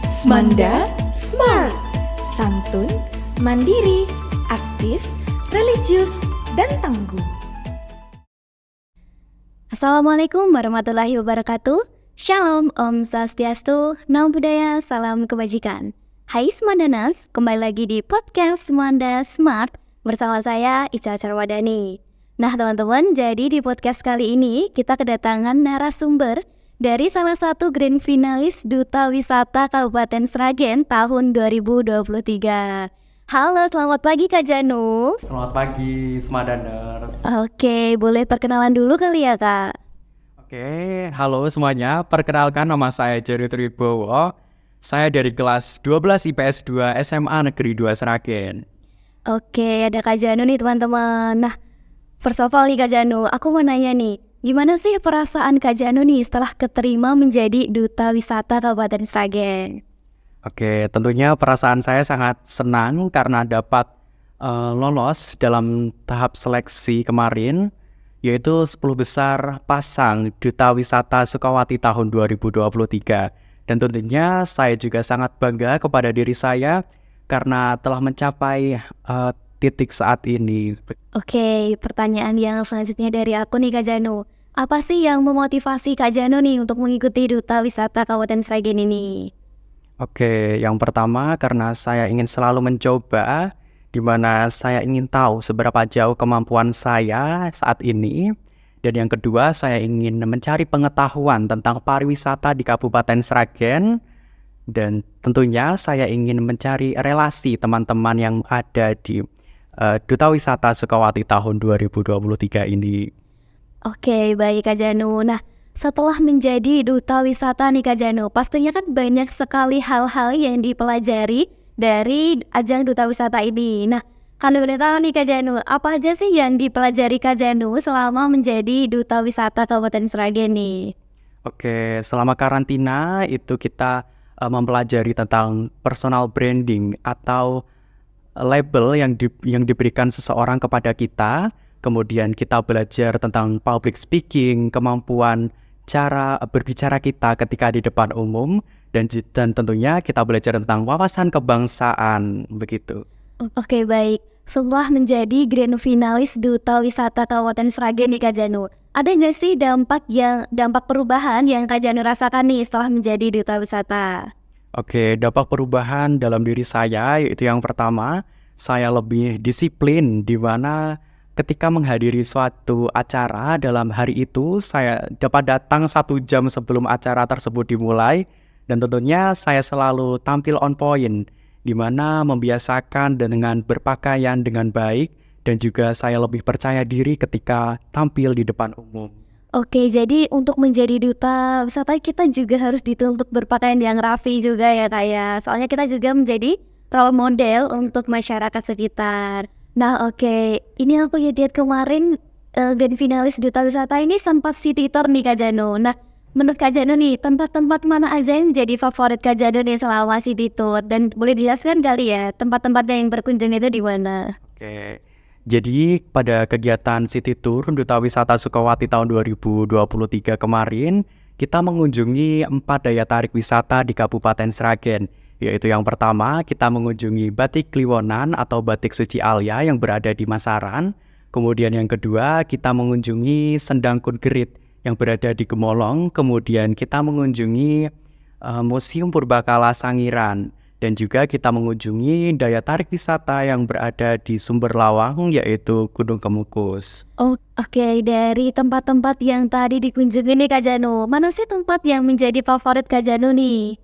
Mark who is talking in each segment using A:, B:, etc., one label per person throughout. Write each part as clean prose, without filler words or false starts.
A: Smanda Smart. Santun, mandiri, aktif, religius, dan tangguh.
B: Assalamualaikum warahmatullahi wabarakatuh. Shalom, Om Swastiastu, Namo Buddhaya, Salam Kebajikan. Hai Smandanas, kembali lagi di podcast Smanda Smart bersama saya Ica Charwadani. Nah teman-teman, jadi di podcast kali ini kita kedatangan narasumber dari salah satu grand finalis Duta Wisata Kabupaten Sragen tahun 2023. Halo, selamat pagi Kak Janu.
C: Selamat pagi, Smadaners.
B: Oke, boleh perkenalan dulu kali ya Kak?
C: Oke, halo semuanya. Perkenalkan, nama saya Jari Tribowo. Saya dari kelas 12 IPS 2 SMA Negeri 2 Sragen.
B: Oke, ada Kak Janu nih teman-teman. Nah, first of all nih Kak Janu, aku mau nanya nih, gimana sih perasaan Kak Janu nih setelah keterima menjadi Duta Wisata Kabupaten Sragen?
C: Oke, tentunya perasaan saya sangat senang karena dapat lolos dalam tahap seleksi kemarin, yaitu 10 besar pasang Duta Wisata Sukawati tahun 2023. Dan tentunya saya juga sangat bangga kepada diri saya karena telah mencapai titik saat ini.
B: Oke, pertanyaan yang selanjutnya dari aku nih Kak Janu. Apa sih yang memotivasi Kak Janu nih untuk mengikuti Duta Wisata Kabupaten Sragen ini?
C: Oke, yang pertama karena saya ingin selalu mencoba, di mana saya ingin tahu seberapa jauh kemampuan saya saat ini. Dan yang kedua, saya ingin mencari pengetahuan tentang pariwisata di Kabupaten Sragen. Dan tentunya saya ingin mencari relasi teman-teman yang ada di Duta Wisata Sukawati tahun 2023 ini.
B: Oke, baik Kak Janu. Nah, setelah menjadi Duta Wisata nih Kak Janu, pastinya kan banyak sekali hal-hal yang dipelajari dari ajang Duta Wisata ini. Nah, kalau boleh tahu nih Kak Janu, apa aja sih yang dipelajari Kak Janu selama menjadi Duta Wisata Kabupaten Sragen nih?
C: Oke, selama karantina itu kita mempelajari tentang personal branding atau label yang diberikan seseorang kepada kita. Kemudian kita belajar tentang public speaking, kemampuan cara berbicara kita ketika di depan umum, dan tentunya kita belajar tentang wawasan kebangsaan, begitu.
B: Oke, baik. Setelah menjadi grand finalis Duta Wisata Kabupaten Sragen nih Kak Janu, ada nggak sih dampak perubahan yang Kak Janu rasakan nih setelah menjadi Duta Wisata?
C: Oke, dampak perubahan dalam diri saya yaitu yang pertama, saya lebih disiplin di mana ketika menghadiri suatu acara dalam hari itu saya dapat datang 1 jam sebelum acara tersebut dimulai, dan tentunya saya selalu tampil on point di mana membiasakan dengan berpakaian dengan baik, dan juga saya lebih percaya diri ketika tampil di depan umum.
B: Oke, jadi untuk menjadi Duta Wisata kita juga harus dituntut berpakaian yang rapi juga ya Kak ya. Soalnya kita juga menjadi role model untuk masyarakat sekitar. Nah oke, ini aku lihat kemarin grand finalis Duta Wisata ini sempat city tour nih Kak Janu. Nah menurut Kak Janu nih, tempat-tempat mana aja yang jadi favorit Kak Janu nih selama city tour? Dan boleh dijelaskan kali ya tempat-tempatnya yang berkunjung itu di mana?
C: Oke, jadi pada kegiatan City Tour Duta Wisata Sukawati tahun 2023 kemarin, kita mengunjungi 4 daya tarik wisata di Kabupaten Sragen. Yaitu yang pertama, kita mengunjungi Batik Kliwonan atau Batik Suci Alia yang berada di Masaran. Kemudian yang kedua, kita mengunjungi Sendangkun Gerit yang berada di Gemolong. Kemudian kita mengunjungi Museum Purbakala Sangiran. Dan juga kita mengunjungi daya tarik wisata yang berada di Sumber Lawang yaitu Gunung Kemukus.
B: Oke, dari tempat-tempat yang tadi dikunjungi nih Kak Janu, mana sih tempat yang menjadi favorit Kak Janu nih?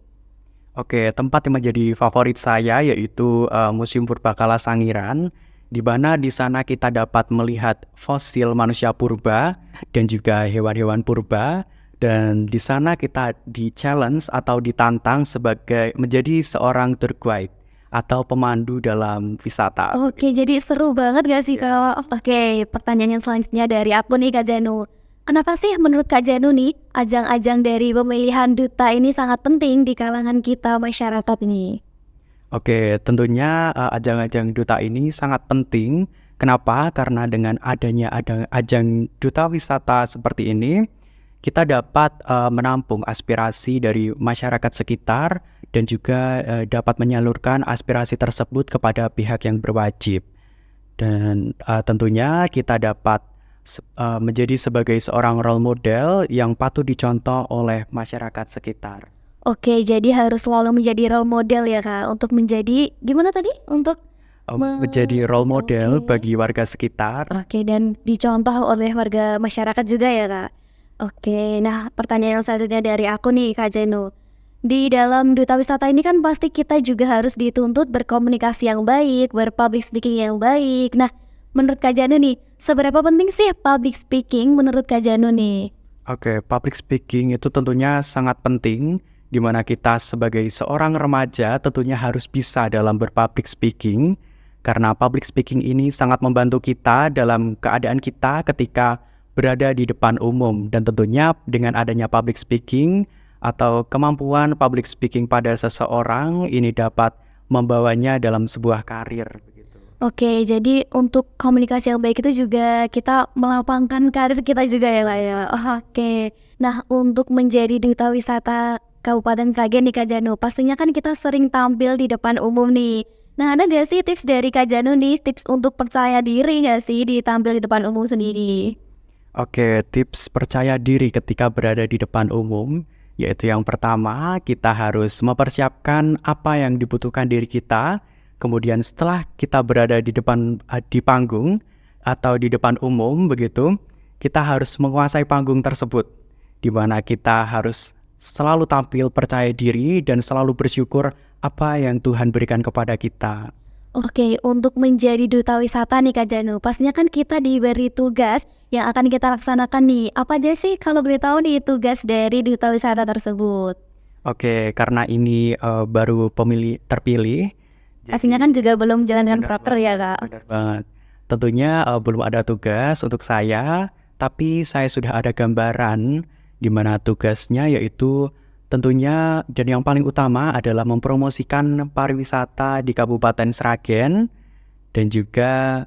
C: Oke, tempat yang menjadi favorit saya yaitu Museum Purbakala Sangiran, di mana di sana kita dapat melihat fosil manusia purba dan juga hewan-hewan purba. Dan di sana kita di-challenge atau ditantang sebagai menjadi seorang tour guide atau pemandu dalam wisata.
B: Oke, jadi seru banget gak sih kalau... Oke, pertanyaan yang selanjutnya dari aku nih Kak Janu. Kenapa sih menurut Kak Janu nih, ajang-ajang dari pemilihan duta ini sangat penting di kalangan kita masyarakat nih?
C: Oke, tentunya ajang-ajang duta ini sangat penting. Kenapa? Karena dengan adanya ajang duta wisata seperti ini, kita dapat menampung aspirasi dari masyarakat sekitar dan juga dapat menyalurkan aspirasi tersebut kepada pihak yang berwajib. Dan tentunya kita dapat menjadi sebagai seorang role model yang patut dicontoh oleh masyarakat sekitar.
B: Oke, jadi harus selalu menjadi role model ya Kak, untuk menjadi, gimana tadi? Untuk
C: Menjadi role model
B: Oke.
C: bagi warga sekitar.
B: Oke, dan dicontoh oleh warga masyarakat juga ya Kak. Oke, nah pertanyaan yang selanjutnya dari aku nih Kak Jeno. Di dalam duta wisata ini kan pasti kita juga harus dituntut berkomunikasi yang baik, berpublic speaking yang baik. Nah, menurut Kak Jano nih, seberapa penting sih public speaking menurut Kak Jano nih?
C: Oke, public speaking itu tentunya sangat penting, di mana kita sebagai seorang remaja tentunya harus bisa dalam berpublic speaking, karena public speaking ini sangat membantu kita dalam keadaan kita ketika berada di depan umum. Dan tentunya dengan adanya public speaking atau kemampuan public speaking pada seseorang ini dapat membawanya dalam sebuah karir.
B: Oke, jadi untuk komunikasi yang baik itu juga kita melapangkan karir kita juga ya Kak ya. Oke, nah untuk menjadi duta wisata Kabupaten Sragen nih Kak Jano, pastinya kan kita sering tampil di depan umum nih. Nah, ada gak sih tips dari Kak Jano nih, tips untuk percaya diri gak sih ditampil di depan umum sendiri?
C: Oke, tips percaya diri ketika berada di depan umum, yaitu yang pertama, kita harus mempersiapkan apa yang dibutuhkan diri kita. Kemudian setelah kita berada di panggung atau di depan umum begitu, kita harus menguasai panggung tersebut, di mana kita harus selalu tampil percaya diri dan selalu bersyukur apa yang Tuhan berikan kepada kita.
B: Oke, untuk menjadi duta wisata nih Kak Jano, pastinya kan kita diberi tugas yang akan kita laksanakan nih. Apa aja sih kalau boleh tahu nih tugas dari duta wisata tersebut?
C: Oke, karena ini baru terpilih,
B: Pastinya kan juga belum menjalankan
C: benar
B: proper ya Kak.
C: benar banget. Tentunya belum ada tugas untuk saya, tapi saya sudah ada gambaran di mana tugasnya yaitu tentunya dan yang paling utama adalah mempromosikan pariwisata di Kabupaten Sragen dan juga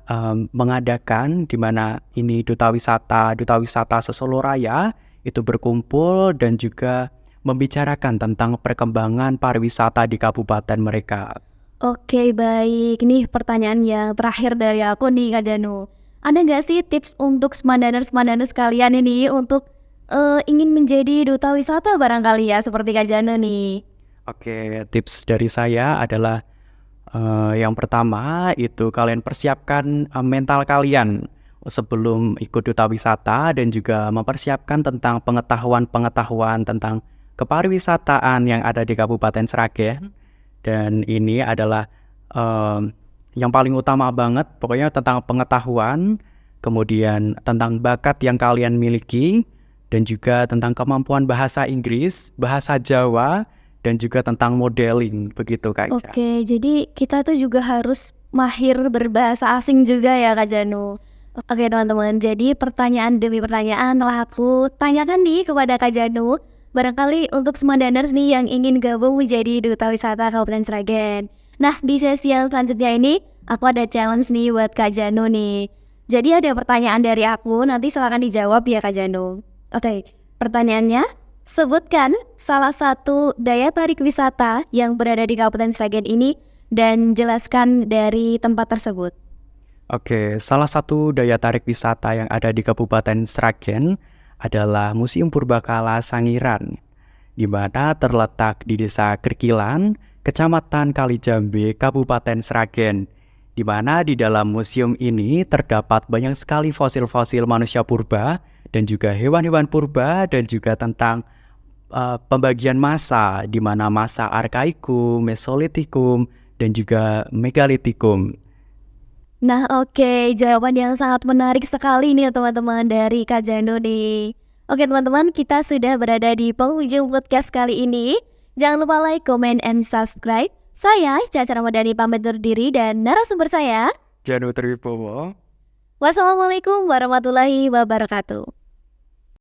C: mengadakan di mana ini duta wisata Sesolo Raya itu berkumpul dan juga membicarakan tentang perkembangan pariwisata di kabupaten mereka.
B: Oke, baik. Nih pertanyaan yang terakhir dari aku nih Kak Jano. Ada nggak sih tips untuk semandaner-semandaner sekalian ini untuk ingin menjadi duta wisata barangkali ya seperti Kak Jano nih?
C: Oke, tips dari saya adalah yang pertama itu kalian persiapkan mental kalian sebelum ikut duta wisata dan juga mempersiapkan tentang pengetahuan tentang kepariwisataan yang ada di Kabupaten Sragen. Dan ini adalah yang paling utama banget, pokoknya tentang pengetahuan, kemudian tentang bakat yang kalian miliki, dan juga tentang kemampuan bahasa Inggris, bahasa Jawa, dan juga tentang modeling, begitu Kak Ica.
B: Oke, jadi kita tuh juga harus mahir berbahasa asing juga ya Kak Jano. Oke teman-teman, jadi pertanyaan demi pertanyaan telah aku tanyakan nih kepada Kak Jano. Barangkali untuk Semandaners nih yang ingin gabung menjadi duta wisata Kabupaten Sragen. Nah, di sesi yang selanjutnya ini aku ada challenge nih buat Kak Jano nih. Jadi ada pertanyaan dari aku, nanti silakan dijawab ya Kak Jano. Oke, pertanyaannya, sebutkan salah satu daya tarik wisata yang berada di Kabupaten Sragen ini dan jelaskan dari tempat tersebut.
C: Oke, salah satu daya tarik wisata yang ada di Kabupaten Sragen adalah Museum Purbakala Sangiran, di mana terletak di Desa Kerkilan, Kecamatan Kalijambe, Kabupaten Sragen, di mana di dalam museum ini terdapat banyak sekali fosil-fosil manusia purba dan juga hewan-hewan purba dan juga tentang pembagian masa, di mana masa Arkaikum, Mesolitikum, dan juga Megalitikum.
B: Nah oke, jawaban yang sangat menarik sekali nih teman-teman dari Kak Jano nih. Oke teman-teman, kita sudah berada di penghujung podcast kali ini. Jangan lupa like, comment, and subscribe. Saya Caca Ramadhani pamit undur diri dan narasumber saya
C: Jano Triwibowo.
B: Wassalamualaikum warahmatullahi wabarakatuh.